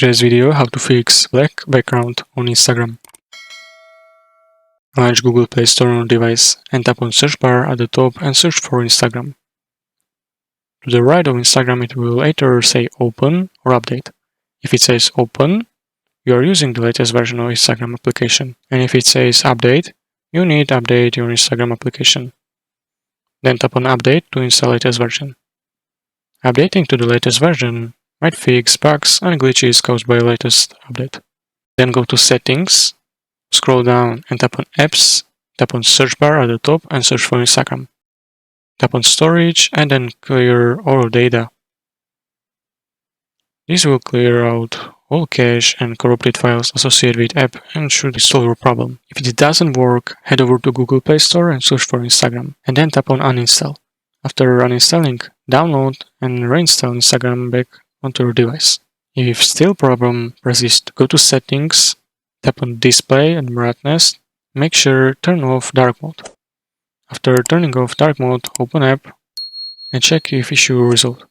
today's video, how to fix black background on Instagram. Launch Google Play Store on your device and tap on search bar at the top and search for Instagram. To the right of Instagram it will either say open or update. If it says open, you are using the latest version of Instagram application, and if it says update, you need to update your Instagram application. Then tap on update to install latest version. Updating to the latest version might fix bugs and glitches caused by the latest update. Then go to settings, scroll down and tap on apps, tap on search bar at the top and search for Instagram. Tap on storage and then clear all data. This will clear out all cache and corrupted files associated with app and should solve your problem. If it doesn't work, head over to Google Play Store and search for Instagram, and then tap on uninstall. After uninstalling, download and reinstall Instagram back onto your device. If still problem persists, go to settings, tap on display and brightness, make sure turn off dark mode. After turning off dark mode, open app and check if issue resolved.